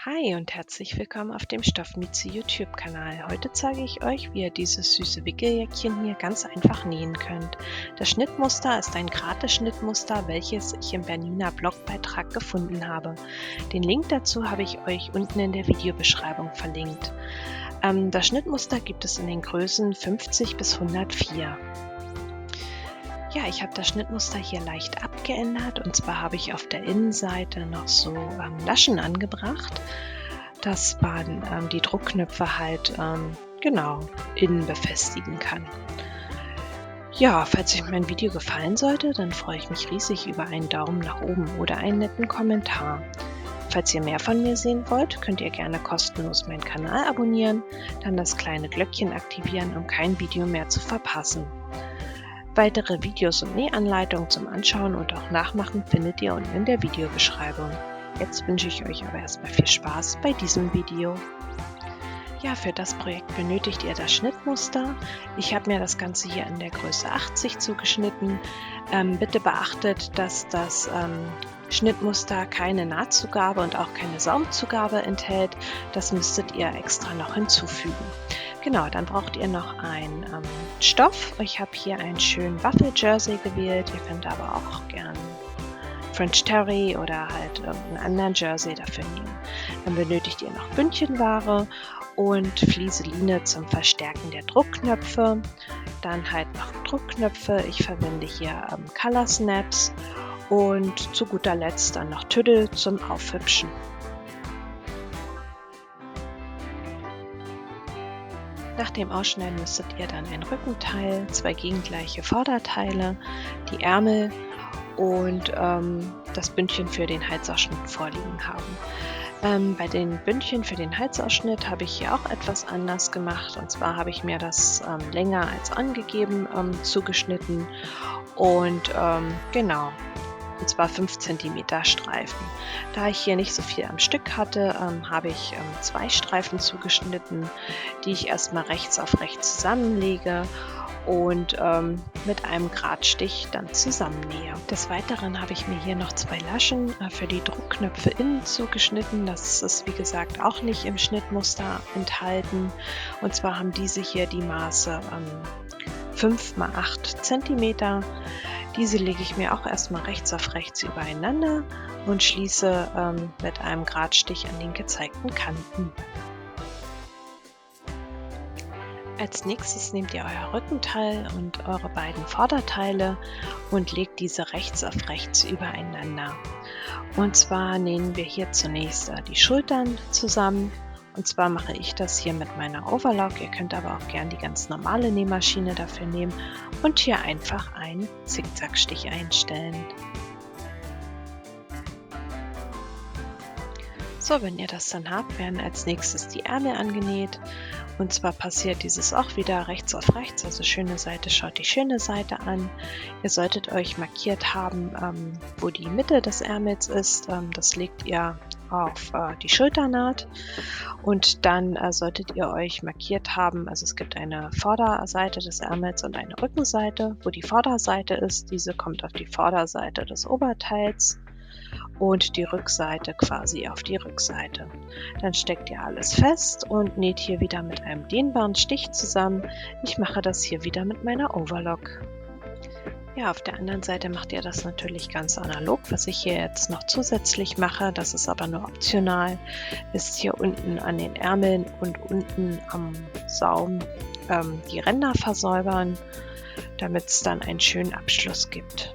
Hi und herzlich willkommen auf dem Stoffmieze YouTube-Kanal. Heute zeige ich euch, wie ihr dieses süße Wickeljäckchen hier ganz einfach nähen könnt. Das Schnittmuster ist ein Gratis-Schnittmuster, welches ich im Berliner Blogbeitrag gefunden habe. Den Link dazu habe ich euch unten in der Videobeschreibung verlinkt. Das Schnittmuster gibt es in den Größen 50 bis 104. Ja, ich habe das Schnittmuster hier leicht abgeändert, und zwar habe ich auf der Innenseite noch so Laschen angebracht, dass man die Druckknöpfe halt genau innen befestigen kann. Ja, falls euch mein Video gefallen sollte, dann freue ich mich riesig über einen Daumen nach oben oder einen netten Kommentar. Falls ihr mehr von mir sehen wollt, könnt ihr gerne kostenlos meinen Kanal abonnieren, dann das kleine Glöckchen aktivieren, um kein Video mehr zu verpassen. Weitere Videos und Nähanleitungen zum Anschauen und auch Nachmachen findet ihr unten in der Videobeschreibung. Jetzt wünsche ich euch aber erstmal viel Spaß bei diesem Video. Ja, für das Projekt benötigt ihr das Schnittmuster. Ich habe mir das Ganze hier in der Größe 80 zugeschnitten. Bitte beachtet, dass das Schnittmuster keine Nahtzugabe und auch keine Saumzugabe enthält. Das müsstet ihr extra noch hinzufügen. Genau, dann braucht ihr noch einen Stoff. Ich habe hier einen schönen Waffel-Jersey gewählt. Ihr könnt aber auch gern French Terry oder halt irgendeinen anderen Jersey dafür nehmen. Dann benötigt ihr noch Bündchenware und Flieseline zum Verstärken der Druckknöpfe. Dann halt noch Druckknöpfe. Ich verwende hier Color Snaps und zu guter Letzt dann noch Tüdel zum Aufhübschen. Nach dem Ausschneiden müsstet ihr dann ein Rückenteil, zwei gegengleiche Vorderteile, die Ärmel und das Bündchen für den Halsausschnitt vorliegen haben. Bei den Bündchen für den Halsausschnitt habe ich hier auch etwas anders gemacht, und zwar habe ich mir das länger als angegeben zugeschnitten und genau. Und zwar 5 cm Streifen. Da ich hier nicht so viel am Stück hatte, habe ich 2 Streifen zugeschnitten, die ich erstmal rechts auf rechts zusammenlege und mit einem Gradstich dann zusammennähe. Des Weiteren habe ich mir hier noch 2 Laschen für die Druckknöpfe innen zugeschnitten. Das ist wie gesagt auch nicht im Schnittmuster enthalten. Und zwar haben diese hier die Maße 5 x 8 cm. Diese lege ich mir auch erstmal rechts auf rechts übereinander und schließe mit einem Gradstich an den gezeigten Kanten. Als nächstes nehmt ihr euer Rückenteil und eure beiden Vorderteile und legt diese rechts auf rechts übereinander. Und zwar nähen wir hier zunächst die Schultern zusammen. Und zwar mache ich das hier mit meiner Overlock. Ihr könnt aber auch gern die ganz normale Nähmaschine dafür nehmen und hier einfach einen Zickzackstich einstellen. So, wenn ihr das dann habt, werden als nächstes die Ärmel angenäht. Und zwar passiert dieses auch wieder rechts auf rechts, also schöne Seite schaut die schöne Seite an. Ihr solltet euch markiert haben, wo die Mitte des Ärmels ist. Das legt ihr auf die Schulternaht, und dann solltet ihr euch markiert haben, also es gibt eine Vorderseite des Ärmels und eine Rückenseite. Wo die Vorderseite ist, diese kommt auf die Vorderseite des Oberteils und die Rückseite quasi auf die Rückseite. Dann steckt ihr alles fest und näht hier wieder mit einem dehnbaren Stich zusammen. Ich mache das hier wieder mit meiner Overlock. Ja, auf der anderen Seite macht ihr das natürlich ganz analog. Was ich hier jetzt noch zusätzlich mache, das ist aber nur optional, ist hier unten an den Ärmeln und unten am Saum die Ränder versäubern, damit es dann einen schönen Abschluss gibt.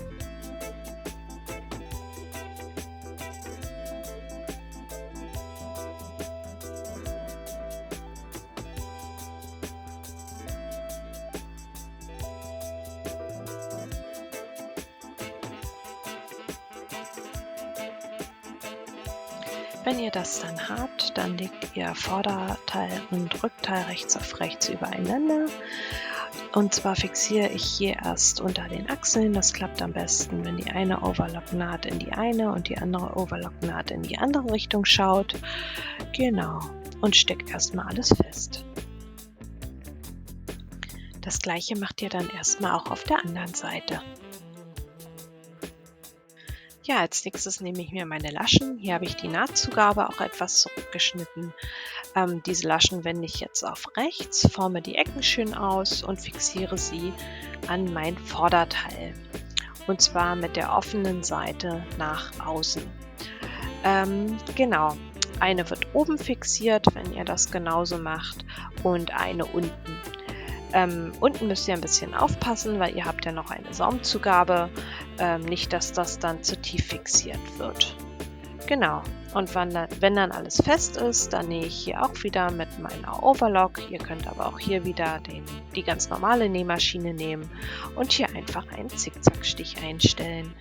Wenn ihr das dann habt, dann legt ihr Vorderteil und Rückteil rechts auf rechts übereinander. Und zwar fixiere ich hier erst unter den Achseln. Das klappt am besten, wenn die eine Overlock-Naht in die eine und die andere Overlock-Naht in die andere Richtung schaut. Genau. Und steckt erstmal alles fest. Das gleiche macht ihr dann erstmal auch auf der anderen Seite. Ja, als nächstes nehme ich mir meine Laschen. Hier habe ich die Nahtzugabe auch etwas zurückgeschnitten. Diese Laschen wende ich jetzt auf rechts, forme die Ecken schön aus und fixiere sie an mein Vorderteil. Und zwar mit der offenen Seite nach außen. Genau, eine wird oben fixiert, wenn ihr das genauso macht, und eine unten. Unten müsst ihr ein bisschen aufpassen, weil ihr habt ja noch eine Saumzugabe. Nicht, dass das dann zu tief fixiert wird. Genau. Und wenn dann alles fest ist, dann nähe ich hier auch wieder mit meiner Overlock. Ihr könnt aber auch hier wieder die ganz normale Nähmaschine nehmen und hier einfach einen Zickzackstich einstellen.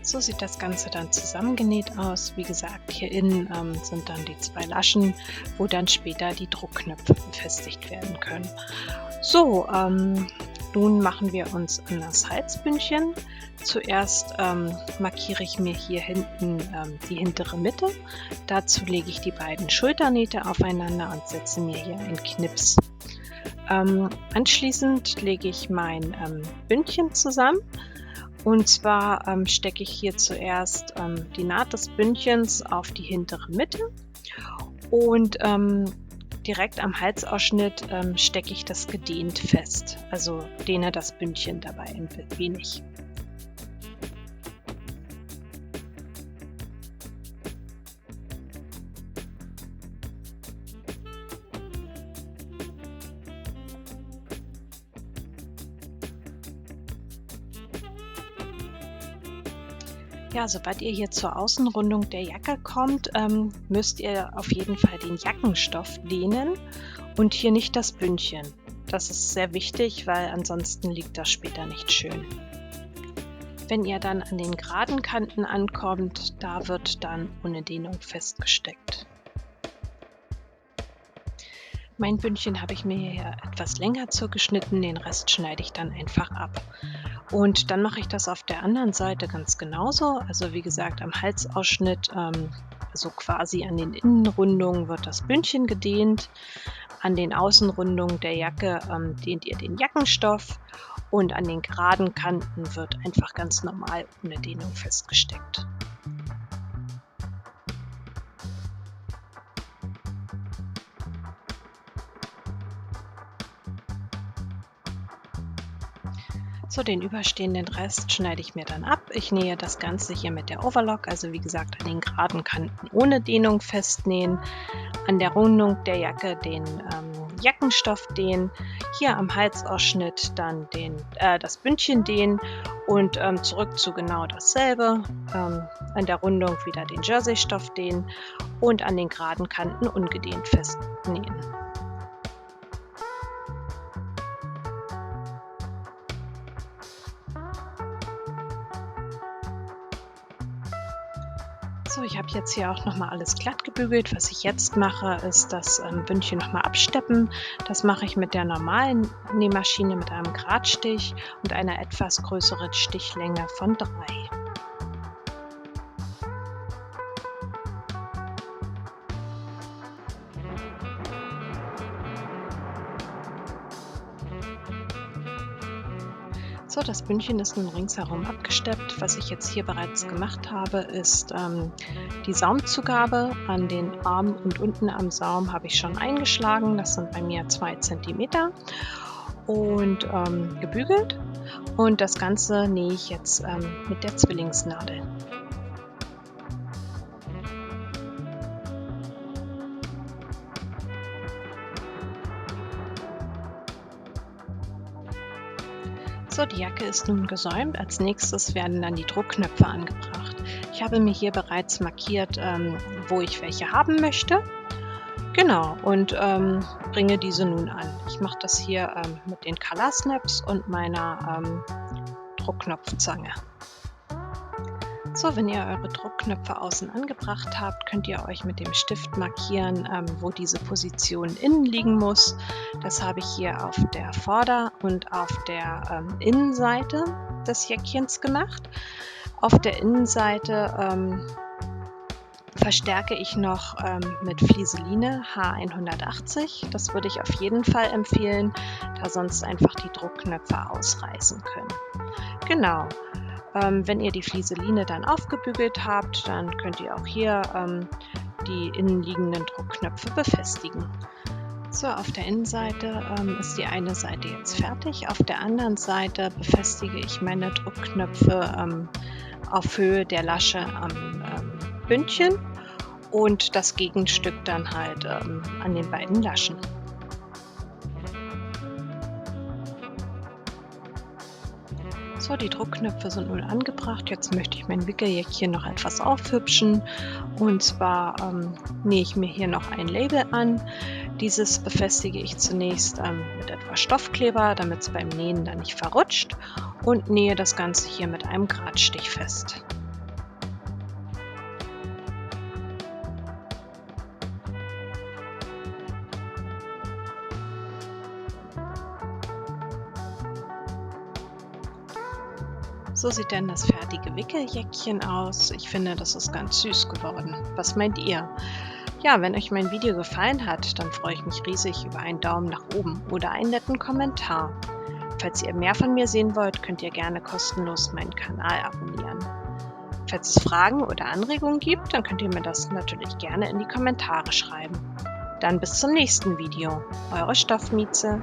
So sieht das Ganze dann zusammengenäht aus. Wie gesagt, hier innen sind dann die 2 Laschen, wo dann später die Druckknöpfe befestigt werden können. So, nun machen wir uns an das Halsbündchen. Zuerst markiere ich mir hier hinten die hintere Mitte. Dazu lege ich die beiden Schulternähte aufeinander und setze mir hier einen Knips. Anschließend lege ich mein Bündchen zusammen. Und zwar stecke ich hier zuerst die Naht des Bündchens auf die hintere Mitte und direkt am Halsausschnitt stecke ich das gedehnt fest. Also dehne das Bündchen dabei ein wenig. Ja, sobald ihr hier zur Außenrundung der Jacke kommt, müsst ihr auf jeden Fall den Jackenstoff dehnen und hier nicht das Bündchen. Das ist sehr wichtig, weil ansonsten liegt das später nicht schön. Wenn ihr dann an den geraden Kanten ankommt, da wird dann ohne Dehnung festgesteckt. Mein Bündchen habe ich mir hier etwas länger zugeschnitten, den Rest schneide ich dann einfach ab. Und dann mache ich das auf der anderen Seite ganz genauso. Also wie gesagt, am Halsausschnitt, also quasi an den Innenrundungen wird das Bündchen gedehnt. An den Außenrundungen der Jacke dehnt ihr den Jackenstoff und an den geraden Kanten wird einfach ganz normal ohne Dehnung festgesteckt. So, den überstehenden Rest schneide ich mir dann ab. Ich nähe das Ganze hier mit der Overlock, also wie gesagt an den geraden Kanten ohne Dehnung festnähen, an der Rundung der Jacke den Jackenstoff dehnen, hier am Halsausschnitt dann das Bündchen dehnen und zurück zu genau dasselbe, an der Rundung wieder den Jerseystoff dehnen und an den geraden Kanten ungedehnt festnähen. So, ich habe jetzt hier auch nochmal alles glatt gebügelt. Was ich jetzt mache, ist das Bündchen nochmal absteppen. Das mache ich mit der normalen Nähmaschine mit einem Gradstich und einer etwas größeren Stichlänge von 3. So, das Bündchen ist nun ringsherum abgesteppt. Was ich jetzt hier bereits gemacht habe, ist die Saumzugabe an den Armen und unten am Saum habe ich schon eingeschlagen. Das sind bei mir 2 cm und gebügelt. Und das Ganze nähe ich jetzt mit der Zwillingsnadel. So, die Jacke ist nun gesäumt. Als nächstes werden dann die Druckknöpfe angebracht. Ich habe mir hier bereits markiert, wo ich welche haben möchte. Genau, und bringe diese nun an. Ich mache das hier mit den Color Snaps und meiner Druckknopfzange. So, wenn ihr eure Druckknöpfe außen angebracht habt, könnt ihr euch mit dem Stift markieren, wo diese Position innen liegen muss. Das habe ich hier auf der Vorder- und auf der Innenseite des Jäckchens gemacht. Auf der Innenseite verstärke ich noch mit Flieseline H180. Das würde ich auf jeden Fall empfehlen, da sonst einfach die Druckknöpfe ausreißen können. Genau. Wenn ihr die Flieseline dann aufgebügelt habt, dann könnt ihr auch hier die innenliegenden Druckknöpfe befestigen. So, auf der Innenseite ist die eine Seite jetzt fertig. Auf der anderen Seite befestige ich meine Druckknöpfe auf Höhe der Lasche am Bündchen und das Gegenstück dann halt an den beiden Laschen. So, die Druckknöpfe sind nun angebracht. Jetzt möchte ich mein Wickeljäckchen noch etwas aufhübschen. Und zwar nähe ich mir hier noch ein Label an. Dieses befestige ich zunächst mit etwas Stoffkleber, damit es beim Nähen dann nicht verrutscht, und nähe das Ganze hier mit einem Gradstich fest. So sieht dann das fertige Wickeljäckchen aus. Ich finde, das ist ganz süß geworden. Was meint ihr? Ja, wenn euch mein Video gefallen hat, dann freue ich mich riesig über einen Daumen nach oben oder einen netten Kommentar. Falls ihr mehr von mir sehen wollt, könnt ihr gerne kostenlos meinen Kanal abonnieren. Falls es Fragen oder Anregungen gibt, dann könnt ihr mir das natürlich gerne in die Kommentare schreiben. Dann bis zum nächsten Video. Eure Stoffmieze.